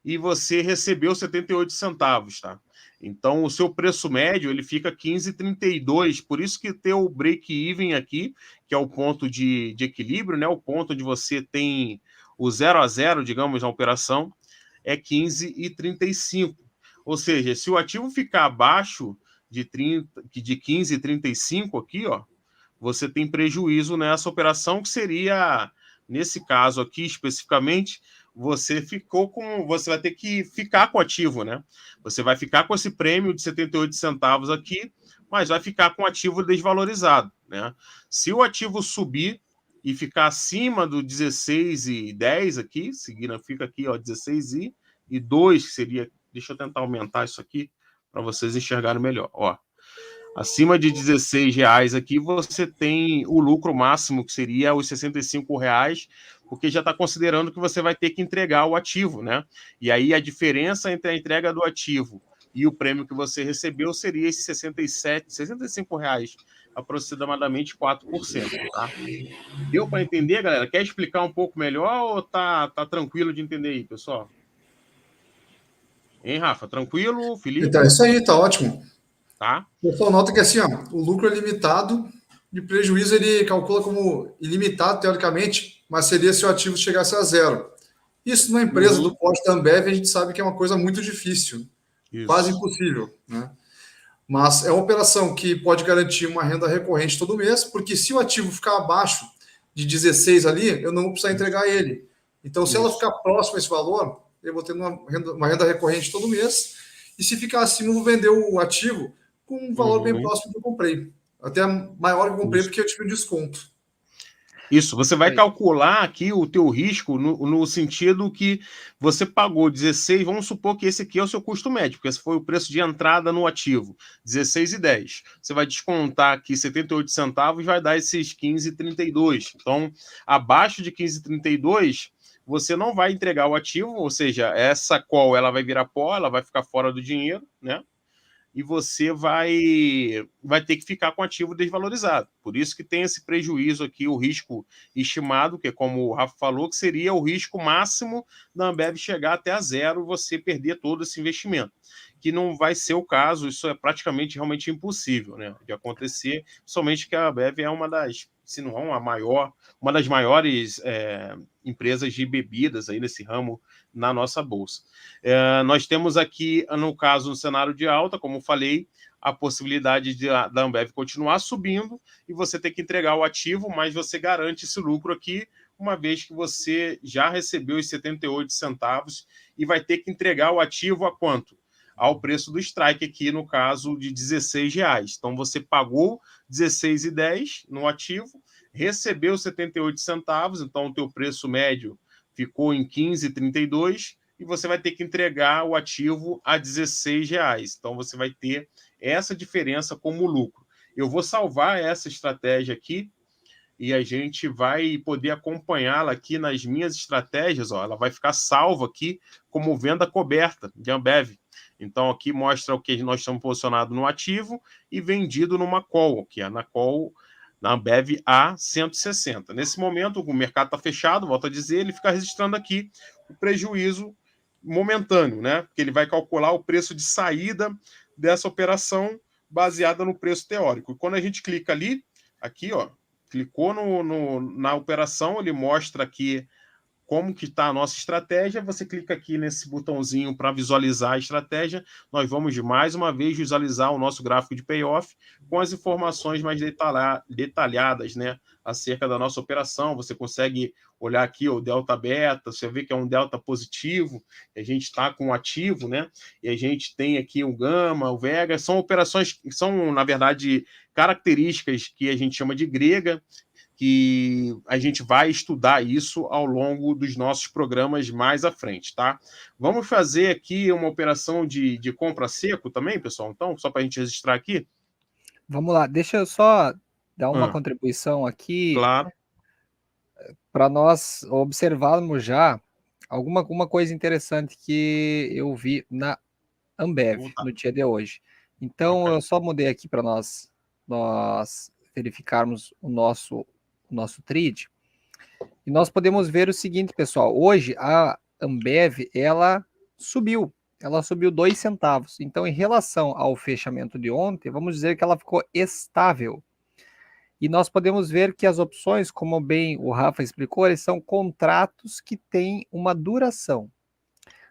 e você recebeu 78 centavos, tá? Então, o seu preço médio, ele fica 15,32, por isso que tem o break-even aqui, que é o ponto de equilíbrio, né? O ponto onde você tem o 0 a 0, digamos, na operação, é 15,35. Ou seja, se o ativo ficar abaixo de 15,35 aqui, ó, você tem prejuízo nessa operação, que seria, nesse caso aqui especificamente, você vai ter que ficar com o ativo, né? Você vai ficar com esse prêmio de 78 centavos aqui, mas vai ficar com o ativo desvalorizado, né? Se o ativo subir e ficar acima do 16,10 aqui, significa aqui, ó, 16,2, que seria, deixa eu tentar aumentar isso aqui para vocês enxergarem melhor, ó. Acima de R$16 aqui, você tem o lucro máximo, que seria os R$65, porque já está considerando que você vai ter que entregar o ativo, né? E aí a diferença entre a entrega do ativo e o prêmio que você recebeu seria esses R$ 65, aproximadamente 4%, tá? Deu para entender, galera? Quer explicar um pouco melhor ou tá tranquilo de entender aí, pessoal? Hein, Rafa? Tranquilo? Então, Felipe? é isso aí, tá ótimo. Tá? O pessoal nota que assim, ó, o lucro é limitado e o prejuízo ele calcula como ilimitado, teoricamente, mas seria se o ativo chegasse a zero. Isso numa empresa do Uhum. porte da Ambev, a gente sabe que é uma coisa muito difícil, quase Isso. impossível, né? Mas é uma operação que pode garantir uma renda recorrente todo mês, porque se o ativo ficar abaixo de 16 ali, eu não vou precisar entregar ele. Então, se ela Isso. ficar próximo a esse valor, eu vou ter uma renda recorrente todo mês. E se ficar acima, eu vou vender o ativo com um valor bem Uhum. próximo do que eu comprei. Até maior que eu comprei, Isso. porque eu tive um desconto. Isso, você vai Aí. calcular aqui o teu risco no sentido que você pagou 16, vamos supor que esse aqui é o seu custo médio, porque esse foi o preço de entrada no ativo, 16,10. Você vai descontar aqui 78 centavos, vai dar esses 15,32. Então, abaixo de 15,32, você não vai entregar o ativo, ou seja, essa call ela vai virar pó, ela vai ficar fora do dinheiro, né? E você vai ter que ficar com ativo desvalorizado. Por isso que tem esse prejuízo aqui, o risco estimado, que é como o Rafa falou, que seria o risco máximo da Ambev chegar até a zero e você perder todo esse investimento. Que não vai ser o caso, isso é praticamente realmente impossível, né, de acontecer, somente que a Ambev é uma das, se não é uma das maiores empresas de bebidas aí nesse ramo na nossa bolsa. Nós temos aqui, no caso, no cenário de alta, como falei, a possibilidade da Ambev continuar subindo e você ter que entregar o ativo, mas você garante esse lucro aqui, uma vez que você já recebeu os 78 centavos e vai ter que entregar o ativo a quanto? Ao preço do strike aqui, no caso de R$16. Então, você pagou R$16,10 no ativo, recebeu 78 centavos, então o teu preço médio ficou em 15,32 e você vai ter que entregar o ativo a R$16. Então, você vai ter essa diferença como lucro. Eu vou salvar essa estratégia aqui e a gente vai poder acompanhá-la aqui nas minhas estratégias. Ó, ela vai ficar salva aqui como venda coberta de Ambev. Então, aqui mostra o que nós estamos posicionados no ativo e vendido numa call, que é na call na Ambev a 160. Nesse momento, o mercado está fechado, volto a dizer, ele fica registrando aqui o prejuízo momentâneo, né? Porque ele vai calcular o preço de saída dessa operação baseada no preço teórico. E quando a gente clica ali, aqui, ó, clicou na operação, ele mostra aqui como que está a nossa estratégia. Você clica aqui nesse botãozinho para visualizar a estratégia. Nós vamos mais uma vez visualizar o nosso gráfico de payoff com as informações mais detalhadas, né, acerca da nossa operação. Você consegue olhar aqui o delta beta, você vê que é um delta positivo, a gente está com um ativo, né, e a gente tem aqui o gama, o vega, são operações que são, na verdade, características que a gente chama de grega, que a gente vai estudar isso ao longo dos nossos programas mais à frente, tá? Vamos fazer aqui uma operação de compra seco também, pessoal? Então, só para a gente registrar aqui? Vamos lá, deixa eu só dar uma contribuição aqui Claro. para nós observarmos já alguma coisa interessante que eu vi na Ambev no dia de hoje. Então, Okay. eu só mudei aqui para nós verificarmos o nosso trade. E nós podemos ver o seguinte, pessoal. Hoje, a Ambev, ela subiu. Ela subiu 2 centavos. Então, em relação ao fechamento de ontem, vamos dizer que ela ficou estável. E nós podemos ver que as opções, como bem o Rafa explicou, eles são contratos que têm uma duração.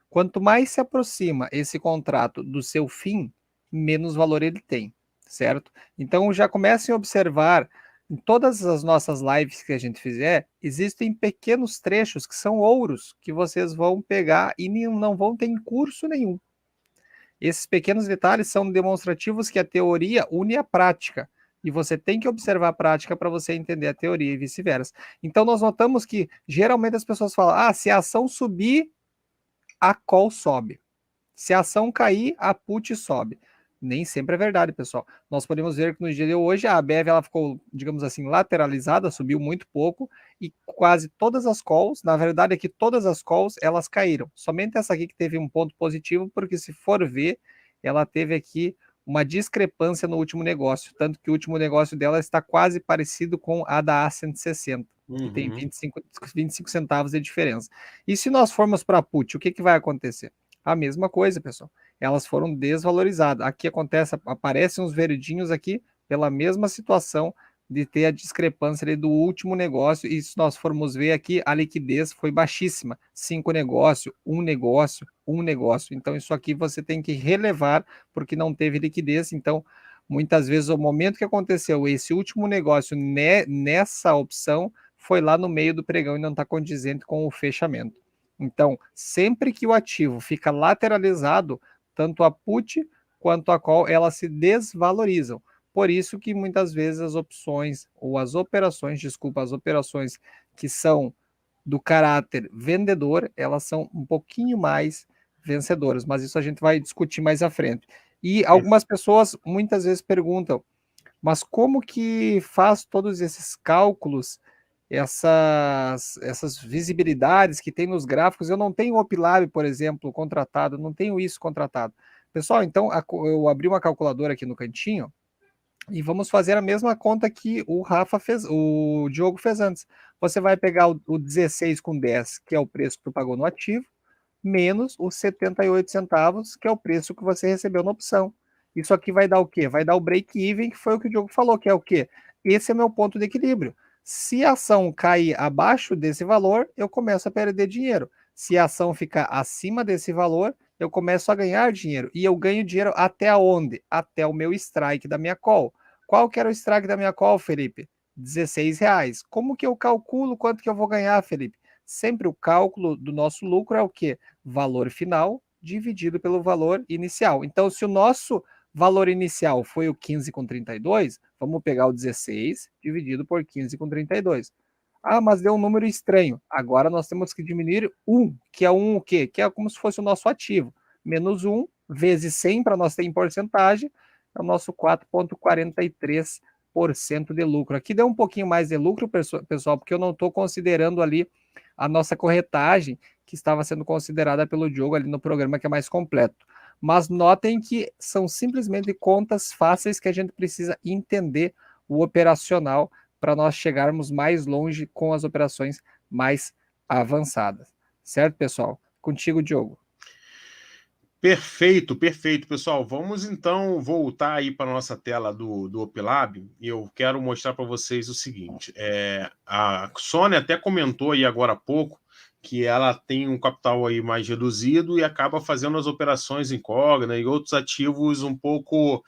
Quanto mais se aproxima esse contrato do seu fim, menos valor ele tem, certo? Então já comecem a observar em todas as nossas lives que a gente fizer, existem pequenos trechos que são ouros que vocês vão pegar e não vão ter em curso nenhum. Esses pequenos detalhes são demonstrativos que a teoria une a prática. E você tem que observar a prática para você entender a teoria e vice-versa. Então nós notamos que geralmente as pessoas falam: se a ação subir, a call sobe. Se a ação cair, a put sobe. Nem sempre é verdade, pessoal. Nós podemos ver que no dia de hoje a Ambev ela ficou, digamos assim, lateralizada, subiu muito pouco e quase todas as calls, na verdade é que todas as calls elas caíram. Somente essa aqui que teve um ponto positivo, porque se for ver, ela teve aqui uma discrepância no último negócio, tanto que o último negócio dela está quase parecido com a da A160, que tem 25 centavos de diferença. E se nós formos para a put, o que vai acontecer? A mesma coisa, pessoal. Elas foram desvalorizadas. Aqui acontece, aparecem uns verdinhos aqui pela mesma situação de ter a discrepância ali do último negócio, e se nós formos ver aqui, a liquidez foi baixíssima, 5 negócios, um negócio, um negócio, então isso aqui você tem que relevar, porque não teve liquidez, então muitas vezes o momento que aconteceu esse último negócio nessa opção, foi lá no meio do pregão e não está condizente com o fechamento. Então, sempre que o ativo fica lateralizado, tanto a put quanto a call, elas se desvalorizam. Por isso que muitas vezes as opções, ou as operações, desculpa, as operações que são do caráter vendedor, elas são um pouquinho mais vencedoras, mas isso a gente vai discutir mais à frente. E algumas pessoas muitas vezes perguntam, mas como que faz todos esses cálculos, essas visibilidades que tem nos gráficos? Eu não tenho o OpLab, por exemplo, contratado, não tenho isso contratado. Pessoal, então eu abri uma calculadora aqui no cantinho, e vamos fazer a mesma conta que o Rafa fez, o Diogo fez antes. Você vai pegar o 16 com 10, que é o preço que tu pagou no ativo, menos os 78 centavos, que é o preço que você recebeu na opção. Isso aqui vai dar o quê? Vai dar o break-even, que foi o que o Diogo falou, que é o quê? Esse é meu ponto de equilíbrio. Se a ação cair abaixo desse valor, eu começo a perder dinheiro. Se a ação ficar acima desse valor, eu começo a ganhar dinheiro. E eu ganho dinheiro até onde? Até o meu strike da minha call. Qual que era o strike da minha call, Felipe? R$16. Como que eu calculo quanto que eu vou ganhar, Felipe? Sempre o cálculo do nosso lucro é o quê? Valor final dividido pelo valor inicial. Então, se o nosso valor inicial foi o 15,32, vamos pegar o 16 dividido por 15,32. Ah, mas deu um número estranho. Agora nós temos que diminuir 1, que é o quê? Que é como se fosse o nosso ativo. Menos 1 vezes 100, para nós ter em porcentagem, é o nosso 4,43% de lucro. Aqui deu um pouquinho mais de lucro, pessoal, porque eu não estou considerando ali a nossa corretagem, que estava sendo considerada pelo Diogo ali no programa, que é mais completo. Mas notem que são simplesmente contas fáceis que a gente precisa entender o operacional para nós chegarmos mais longe com as operações mais avançadas. Certo, pessoal? Contigo, Diogo. Perfeito, perfeito, pessoal. Vamos então voltar aí para a nossa tela do OpLab, e eu quero mostrar para vocês o seguinte. A Sônia até comentou aí agora há pouco que ela tem um capital aí mais reduzido e acaba fazendo as operações em Cogna e outros ativos um pouco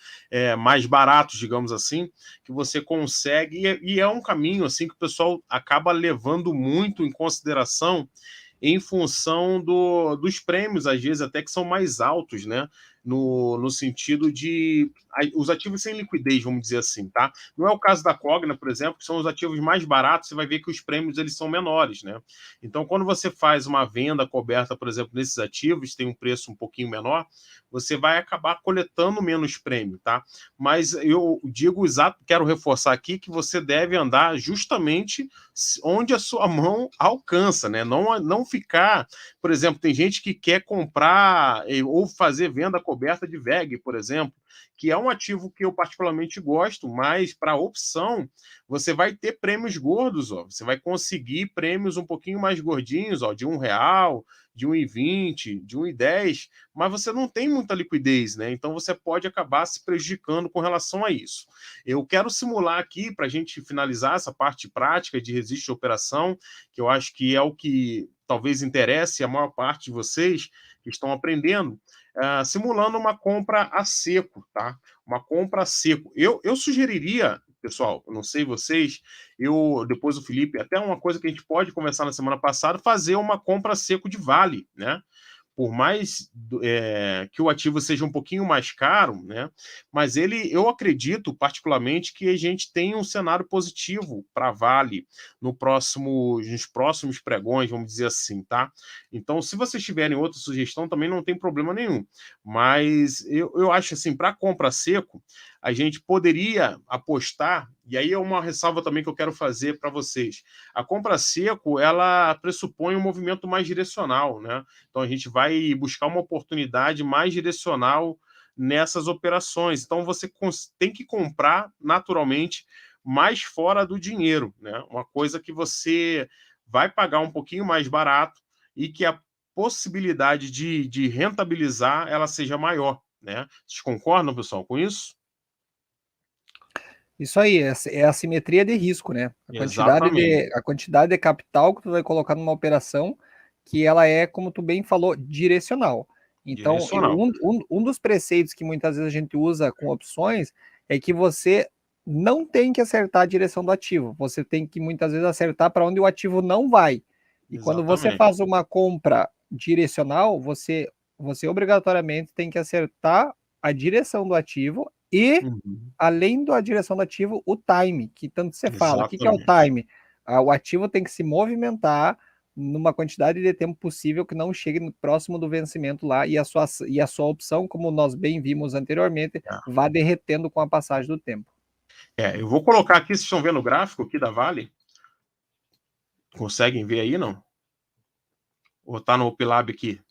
mais baratos, digamos assim, que você consegue, e é um caminho assim que o pessoal acaba levando muito em consideração em função dos prêmios, às vezes até que são mais altos, né? No sentido de os ativos sem liquidez, vamos dizer assim, tá? Não é o caso da Cogna, por exemplo, que são os ativos mais baratos, você vai ver que os prêmios eles são menores, né? Então, quando você faz uma venda coberta, por exemplo, nesses ativos, tem um preço um pouquinho menor, você vai acabar coletando menos prêmio, tá? Mas eu digo exato, quero reforçar aqui que você deve andar justamente onde a sua mão alcança, né? Não ficar, por exemplo, tem gente que quer comprar ou fazer venda coberta de VEG, por exemplo, que é um ativo que eu particularmente gosto, mas para opção você vai ter prêmios gordos, ó. Você vai conseguir prêmios um pouquinho mais gordinhos, ó, de R$1, de 1,20, de 1,10, mas você não tem muita liquidez, né? Então você pode acabar se prejudicando com relação a isso. Eu quero simular aqui, para a gente finalizar essa parte prática de registro de operação, que eu acho que é o que talvez interesse a maior parte de vocês que estão aprendendo, simulando uma compra a seco, tá? Uma compra a seco. Eu sugeriria, pessoal, eu não sei vocês, depois o Felipe, até uma coisa que a gente pode conversar na semana passada, fazer uma compra a seco de vale, né? Por mais que o ativo seja um pouquinho mais caro, né? Mas eu acredito particularmente que a gente tem um cenário positivo para Vale nos próximos pregões, vamos dizer assim, tá? Então, se vocês tiverem outra sugestão, também não tem problema nenhum. Mas eu acho assim, para compra seco, a gente poderia apostar, e aí é uma ressalva também que eu quero fazer para vocês. A compra seco, ela pressupõe um movimento mais direcional, né? Então a gente vai buscar uma oportunidade mais direcional nessas operações. Então, você tem que comprar naturalmente mais fora do dinheiro, né? Uma coisa que você vai pagar um pouquinho mais barato e que a possibilidade de rentabilizar ela seja maior, né? Vocês concordam, pessoal, com isso? Isso aí, é a simetria de risco, né? Exatamente. A quantidade de capital que tu vai colocar numa operação que ela é, como tu bem falou, direcional. Então, Direcional. um dos preceitos que muitas vezes a gente usa com opções é que você não tem que acertar a direção do ativo, você tem que muitas vezes acertar para onde o ativo não vai. E quando você Exatamente. faz uma compra direcional, você obrigatoriamente tem que acertar a direção do ativo e Uhum. além da direção do ativo, o time, que tanto você fala. O que é o Exatamente. time? O ativo tem que se movimentar numa quantidade de tempo possível que não chegue próximo do vencimento lá e a sua opção, como nós bem vimos anteriormente, vá derretendo com a passagem do tempo. Eu vou colocar aqui, vocês estão vendo o gráfico aqui da Vale? Conseguem ver aí, não? Ou tá no Opilab aqui?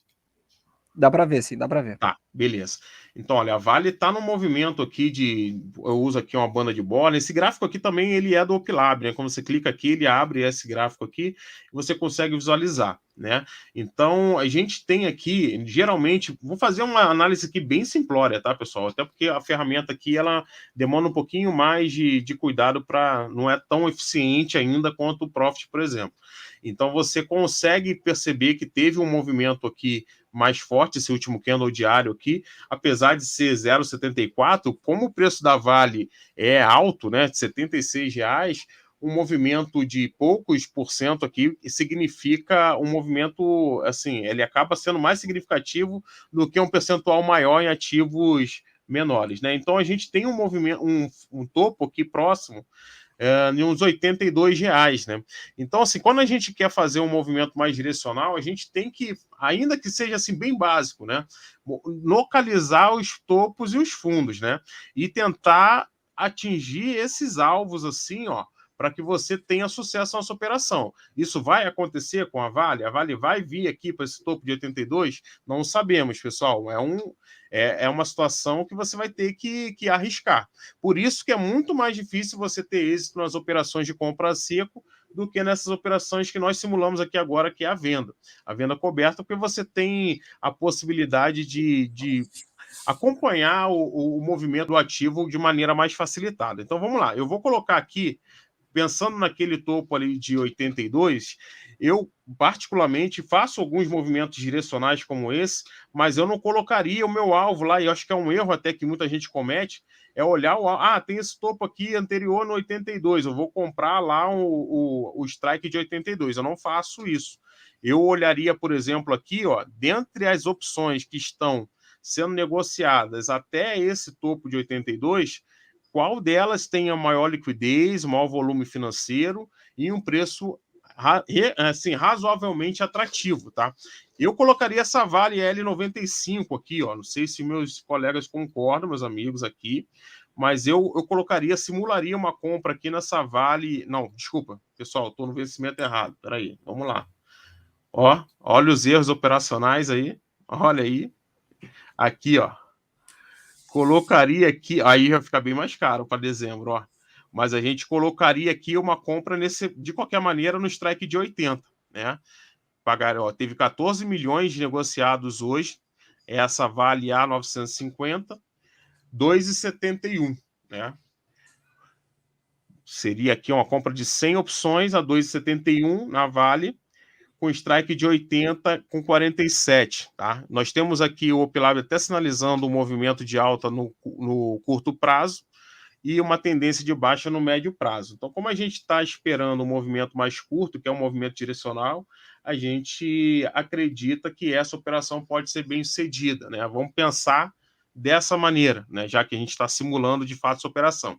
Dá para ver, sim, dá para ver. Tá, beleza. Então, olha, a Vale está no movimento aqui eu uso aqui uma banda de bola. Esse gráfico aqui também ele é do Opilab, né? Quando você clica aqui, ele abre esse gráfico aqui e você consegue visualizar, né? Então, a gente tem aqui, geralmente, vou fazer uma análise aqui bem simplória, tá, pessoal? Até porque a ferramenta aqui, ela demanda um pouquinho mais de cuidado para não é tão eficiente ainda quanto o Profit, por exemplo. Então, você consegue perceber que teve um movimento aqui mais forte, esse último candle diário aqui, apesar de ser 0,74, como o preço da Vale é alto, né, de R$76, um movimento de poucos por cento aqui significa um movimento, assim, ele acaba sendo mais significativo do que um percentual maior em ativos menores, né? Então a gente tem um movimento, um topo aqui próximo de uns R$82, né? Então, assim, quando a gente quer fazer um movimento mais direcional, a gente tem que, ainda que seja assim bem básico, né, localizar os topos e os fundos, né, e tentar atingir esses alvos assim, ó, para que você tenha sucesso nessa operação. Isso vai acontecer com a Vale? A Vale vai vir aqui para esse topo de 82? Não sabemos, pessoal. É uma situação que você vai ter que arriscar. Por isso que é muito mais difícil você ter êxito nas operações de compra a seco do que nessas operações que nós simulamos aqui agora, que é a venda coberta, porque você tem a possibilidade de acompanhar o movimento do ativo de maneira mais facilitada. Então vamos lá, eu vou colocar aqui, pensando naquele topo ali de 82, eu particularmente faço alguns movimentos direcionais como esse, mas eu não colocaria o meu alvo lá, e eu acho que é um erro até que muita gente comete, é olhar tem esse topo aqui anterior no 82, eu vou comprar lá o strike de 82, eu não faço isso. Eu olharia, por exemplo, aqui, ó, dentre as opções que estão sendo negociadas até esse topo de 82, qual delas tem a maior liquidez, o maior volume financeiro e um preço assim, razoavelmente atrativo, tá? Eu colocaria essa Vale L95 aqui, ó. Não sei se meus colegas concordam, meus amigos aqui, mas eu simularia uma compra aqui nessa Vale. Não, desculpa, pessoal, estou no vencimento errado. Peraí, vamos lá. Ó, olha os erros operacionais aí. Olha aí. Aqui, ó. Colocaria aqui, aí vai ficar bem mais caro para dezembro, ó. Mas a gente colocaria aqui uma compra de qualquer maneira no strike de 80, né? Ó, teve 14 milhões negociados hoje. Essa Vale A950, 2,71, né? Seria aqui uma compra de 100 opções a 2,71 na Vale, com strike de 80 com 47, tá? Nós temos aqui o Opilab até sinalizando um movimento de alta no curto prazo e uma tendência de baixa no médio prazo. Então, como a gente está esperando um movimento mais curto, que é um movimento direcional, a gente acredita que essa operação pode ser bem sucedida, né? Vamos pensar dessa maneira, né? Já que a gente está simulando de fato essa operação.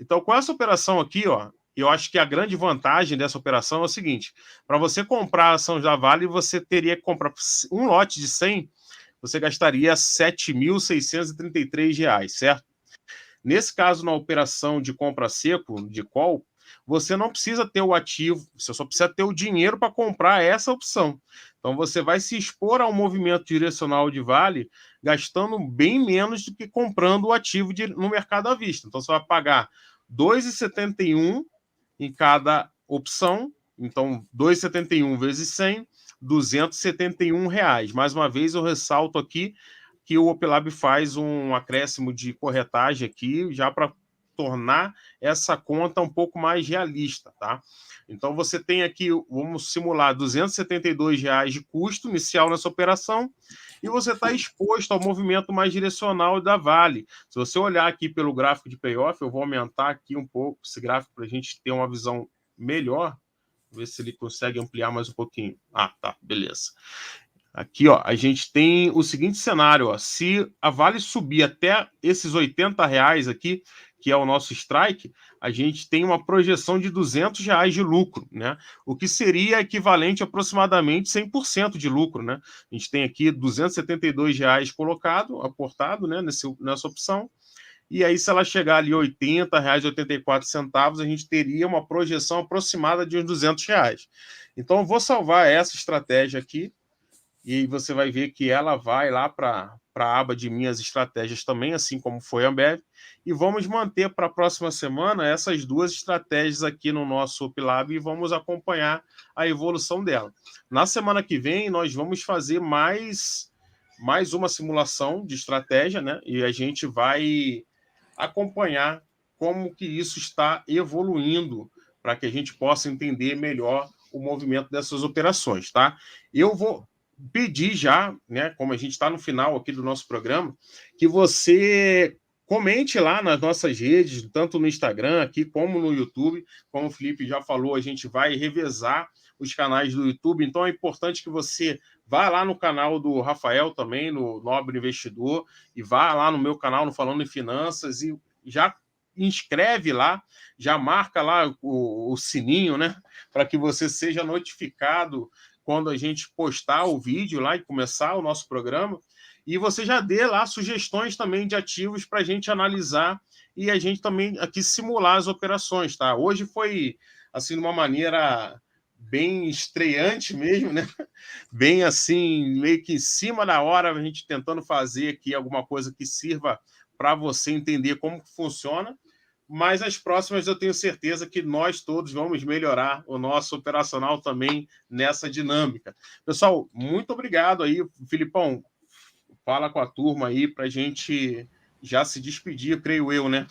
Então, com essa operação aqui, ó, eu acho que a grande vantagem dessa operação é o seguinte: para você comprar a ação da Vale, você teria que comprar um lote de 100, você gastaria R$ 7.633, certo? Nesse caso, na operação de compra seco, de call, você não precisa ter o ativo, você só precisa ter o dinheiro para comprar essa opção. Então, você vai se expor ao movimento direcional de Vale gastando bem menos do que comprando o ativo no mercado à vista. Então, você vai pagar R$ 2,71 em cada opção. Então, 2,71 vezes 100, R$ 271. Mais uma vez, eu ressalto aqui que o Opelab faz um acréscimo de corretagem aqui, já para tornar essa conta um pouco mais realista, tá? Então, você tem aqui, vamos simular, R$ 272 de custo inicial nessa operação, e você está exposto ao movimento mais direcional da Vale. Se você olhar aqui pelo gráfico de payoff, eu vou aumentar aqui um pouco esse gráfico para a gente ter uma visão melhor. Ver se ele consegue ampliar mais um pouquinho. Ah, tá, beleza. Aqui, ó, a gente tem o seguinte cenário, ó, se a Vale subir até esses R$ 80 aqui, que é o nosso strike, a gente tem uma projeção de R$ 200 de lucro, né? O que seria equivalente a aproximadamente 100% de lucro, né? A gente tem aqui R$ 272 aportado, né, nessa opção. E aí, se ela chegar ali R$ 80,84, a gente teria uma projeção aproximada de uns R$ 200. Então, eu vou salvar essa estratégia aqui, e você vai ver que ela vai lá para a aba de minhas estratégias também, assim como foi a Ambev, e vamos manter para a próxima semana essas duas estratégias aqui no nosso Opelab e vamos acompanhar a evolução dela. Na semana que vem, nós vamos fazer mais uma simulação de estratégia, né? E a gente vai acompanhar como que isso está evoluindo para que a gente possa entender melhor o movimento dessas operações, tá? Eu vou pedir já, né, como a gente está no final aqui do nosso programa, que você comente lá nas nossas redes, tanto no Instagram aqui como no YouTube. Como o Felipe já falou, a gente vai revezar os canais do YouTube, então é importante que você vá lá no canal do Rafael também, no Nobre Investidor, e vá lá no meu canal, no Falando em Finanças, e já inscreve lá, já marca lá o sininho, né, para que você seja notificado quando a gente postar o vídeo lá e começar o nosso programa, e você já dê lá sugestões também de ativos para a gente analisar e a gente também aqui simular as operações, tá? Hoje foi, assim, de uma maneira bem estreante mesmo, né? Bem assim, meio que em cima da hora, a gente tentando fazer aqui alguma coisa que sirva para você entender como funciona. Mas as próximas eu tenho certeza que nós todos vamos melhorar o nosso operacional também nessa dinâmica. Pessoal, muito obrigado aí. Filipão, fala com a turma aí para a gente já se despedir, creio eu, né?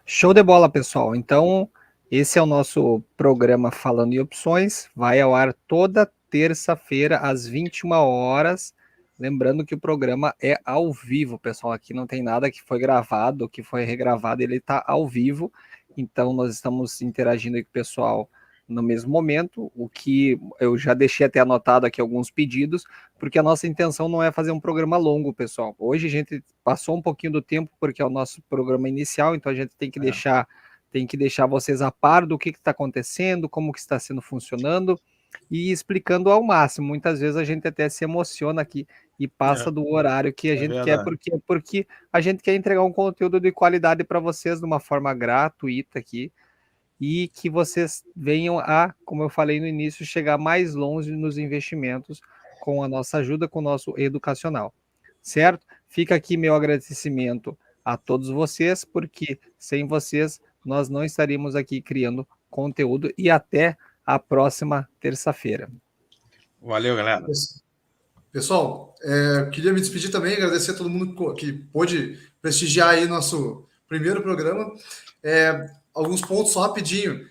Show de bola, pessoal. Então, esse é o nosso programa Falando em Opções. Vai ao ar toda terça-feira, às 21 horas. Lembrando que o programa é ao vivo, pessoal. Aqui não tem nada que foi gravado, que foi regravado, ele está ao vivo. Então, nós estamos interagindo aí com o pessoal no mesmo momento, o que eu já deixei até anotado aqui alguns pedidos, porque a nossa intenção não é fazer um programa longo, pessoal. Hoje a gente passou um pouquinho do tempo, porque é o nosso programa inicial, então a gente tem que deixar vocês a par do que está acontecendo, como que está sendo funcionando, e explicando ao máximo. Muitas vezes a gente até se emociona aqui e passa do horário que a gente quer, porque a gente quer entregar um conteúdo de qualidade para vocês de uma forma gratuita aqui, e que vocês venham a, como eu falei no início, chegar mais longe nos investimentos com a nossa ajuda, com o nosso educacional, certo? Fica aqui meu agradecimento a todos vocês, porque sem vocês nós não estaríamos aqui criando conteúdo, e até a próxima terça-feira. Valeu, galera. Pessoal, queria me despedir também, agradecer a todo mundo que pôde prestigiar aí nosso primeiro programa. Alguns pontos só rapidinho.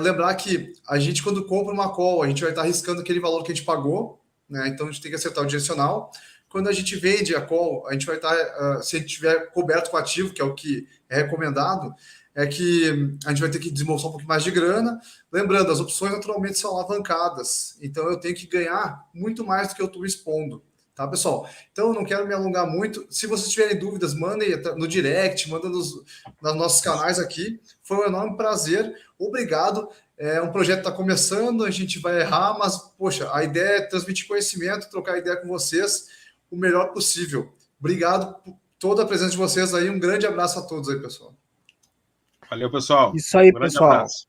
Lembrar que a gente, quando compra uma call, a gente vai estar arriscando aquele valor que a gente pagou, né? Então a gente tem que acertar o direcional. Quando a gente vende a call, a gente vai estar, se a gente tiver coberto com ativo, que é o que é recomendado, é que a gente vai ter que desembolsar um pouco mais de grana. Lembrando, as opções naturalmente são alavancadas, então eu tenho que ganhar muito mais do que eu estou expondo, tá, pessoal? Então eu não quero me alongar muito. Se vocês tiverem dúvidas, mandem no direct, mandem nos nossos canais aqui. Foi um enorme prazer, obrigado. Um projeto está começando, a gente vai errar, mas, poxa, a ideia é transmitir conhecimento, trocar ideia com vocês o melhor possível. Obrigado por toda a presença de vocês aí, um grande abraço a todos aí, pessoal. Valeu, pessoal. Isso aí, pessoal. Abraço.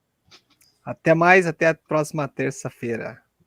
Até mais, até a próxima terça-feira.